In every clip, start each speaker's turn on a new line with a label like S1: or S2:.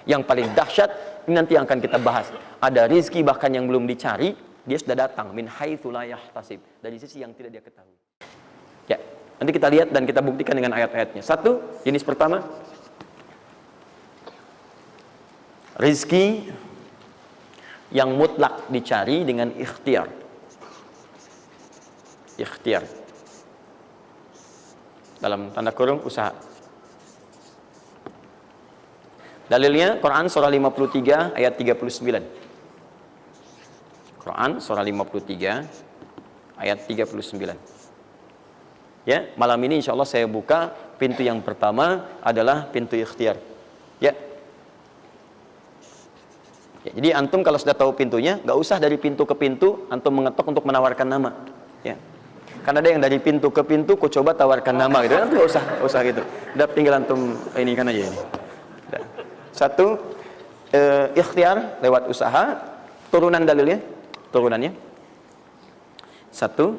S1: Yang paling dahsyat ini nanti yang akan kita bahas. Ada rizki bahkan yang belum dicari, dia sudah datang min haitsu la yahtasib, dari sisi yang tidak dia ketahui. Ya, nanti kita lihat dan kita buktikan dengan ayat-ayatnya. Satu, jenis pertama, rizki yang mutlak dicari dengan ikhtiar. Ikhtiar. Dalam tanda kurung usaha. Dalilnya Quran surah 53 ayat 39. Quran surah 53 ayat 39. Ya, malam ini insya Allah saya buka pintu yang pertama adalah pintu ikhtiar. Ya. Ya, jadi antum kalau sudah tahu pintunya, nggak usah dari pintu ke pintu antum mengetok untuk menawarkan nama. Ya. Karena ada yang dari pintu ke pintu, kok coba tawarkan nama gitu, antum nggak usah gitu. Udah tinggal antum ini kan aja ini. Udah. Satu, ikhtiar lewat usaha. Turunan dalilnya, turunannya. Satu,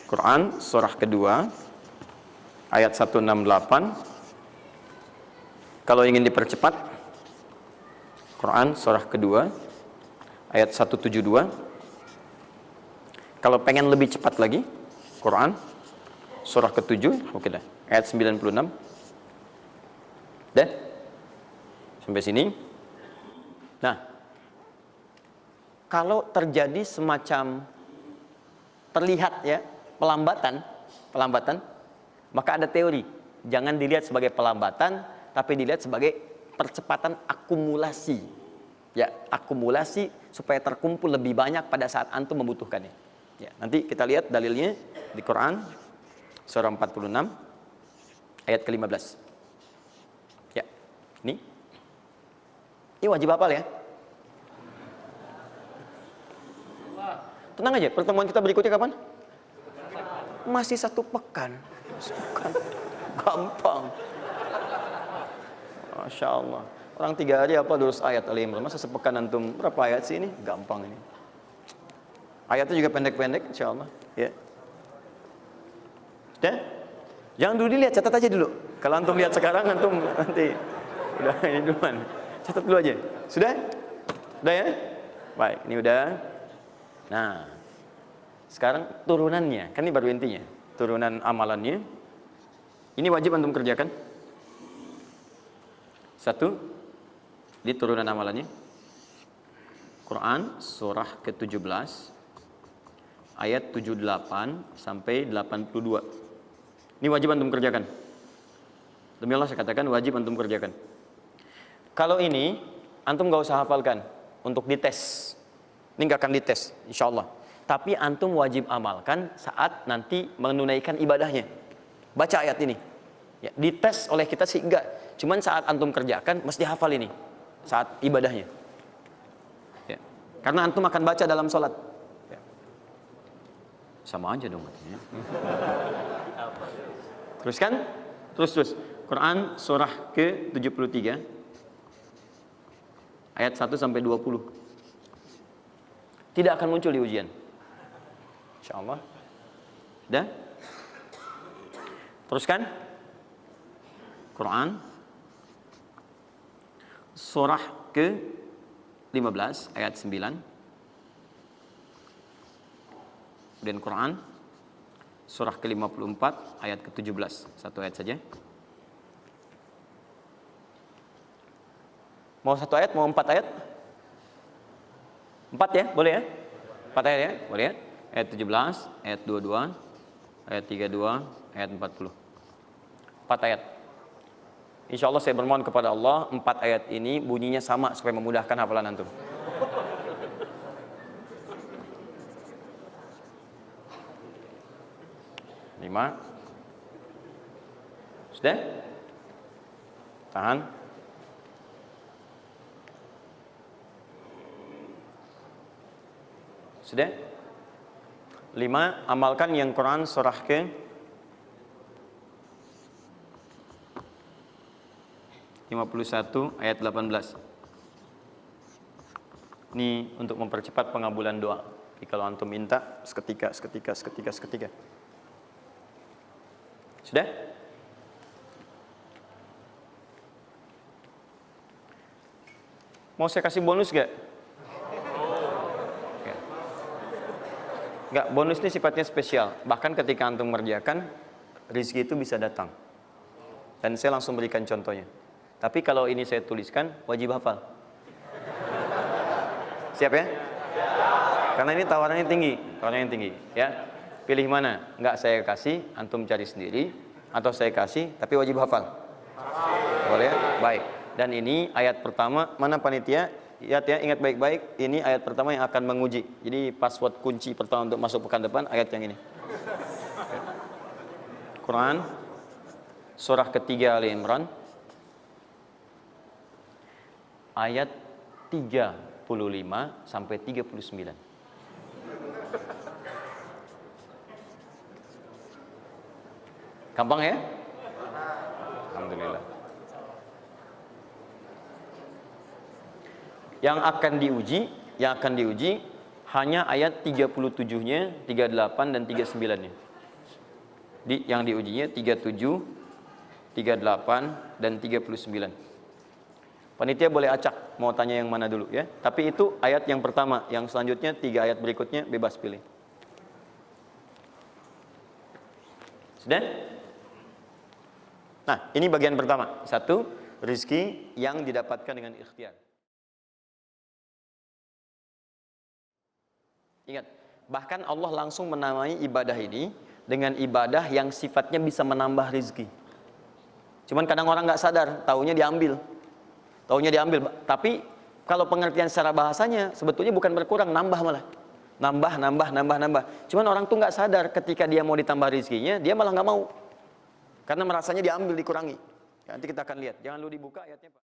S1: Quran surah kedua ayat 168. Kalau ingin dipercepat, Quran surah kedua ayat 172. Kalau pengen lebih cepat lagi, Quran surah ke-7, oke dah, ayat 96. Dah? Sampai sini. Nah, kalau terjadi semacam terlihat ya pelambatan, maka ada teori. Jangan dilihat sebagai pelambatan, tapi dilihat sebagai percepatan akumulasi. Ya, akumulasi supaya terkumpul lebih banyak pada saat antum membutuhkannya. Ya, nanti kita lihat dalilnya di Quran surah 46 ayat ke-15. Ya, ini wajib hafal ya. Tenang aja, pertemuan kita berikutnya kapan? Masih 1 pekan. Gampang. Masya Allah. Orang 3 hari apa 200 ayat Al-Imran. Masa sepekan antum berapa ayat sih ini? Gampang ini. Ayatnya juga pendek-pendek insya Allah. Ya. Sudah? Jangan dulu dilihat, catat aja dulu. Kalau antum lihat sekarang, antum nanti udah ini duluan. Catat dulu aja. Sudah? Sudah ya? Baik, ini udah. Nah, sekarang turunannya, kan ini baru intinya. Turunan amalannya. Ini wajib antum kerjakan. Satu, di turunan amalannya. Quran surah ke-17 ayat 78 sampai 82. Ini wajib antum kerjakan. Demi Allah saya katakan wajib antum kerjakan. Kalau ini antum gak usah hafalkan untuk dites. Ini gak akan dites insya Allah. Tapi antum wajib amalkan saat nanti menunaikan ibadahnya. Baca ayat ini. Ya, dites oleh kita sih enggak. Cuman saat antum kerjakan mesti hafal ini saat ibadahnya. Ya. Karena antum akan baca dalam sholat. Ya. Sama aja dong. Ya. Teruskan. Terus. Quran surah ke-73 ayat 1 sampai 20. Tidak akan muncul di ujian. Insyaallah. Sudah? Teruskan. Quran surah ke-15 ayat 9. Dan Quran surah ke-54 ayat ke-17. 1 ayat saja. Mau 1 ayat, mau 4 ayat? 4 ya, boleh ya? 4 ayat ya, boleh ya? Ayat 17, ayat 22, ayat 32, ayat 40. 4 ayat. Insya Allah saya bermohon kepada Allah 4 ayat ini bunyinya sama supaya memudahkan hafalan antum. Lima. Sudah? Tahan. Sudah? 5. Amalkan yang Quran surah ke 51 ayat 18. Ini untuk mempercepat pengabulan doa. Jadi kalau antum minta seketika. Sudah? Mau saya kasih bonus gak? Enggak, bonus ini sifatnya spesial. Bahkan ketika antum mengerjakan, rezeki itu bisa datang. Dan saya langsung berikan contohnya. Tapi kalau ini saya tuliskan, wajib hafal. Siap ya? Karena ini tawarannya tinggi, ya. Pilih mana? Enggak saya kasih, antum cari sendiri, atau saya kasih, tapi wajib hafal. Boleh ya? Baik. Dan ini ayat pertama, mana panitia? Lihat ya, ingat baik-baik, ini ayat pertama yang akan menguji. Jadi password kunci pertama untuk masuk pekan depan, ayat yang ini. Quran, surah ketiga Ali Imran, ayat 35 sampai 39. Gampang ya? Alhamdulillah. Yang akan diuji hanya ayat 37-nya, 38 dan 39-nya. Yang diujinya 37, 38 dan 39. Panitia boleh acak mau tanya yang mana dulu ya. Tapi itu ayat yang pertama, yang selanjutnya 3 ayat berikutnya bebas pilih. Sudah? Nah, ini bagian pertama. 1, rizki yang didapatkan dengan ikhtiar. Ingat, bahkan Allah langsung menamai ibadah ini dengan ibadah yang sifatnya bisa menambah rizki. Cuman kadang orang nggak sadar, taunya diambil. Tapi kalau pengertian secara bahasanya sebetulnya bukan berkurang, nambah malah. Nambah. Cuman orang tuh nggak sadar ketika dia mau ditambah rizkinya, dia malah nggak mau. Karena merasanya diambil, dikurangi. Nanti kita akan lihat. Jangan lu dibuka ayatnya, Pak.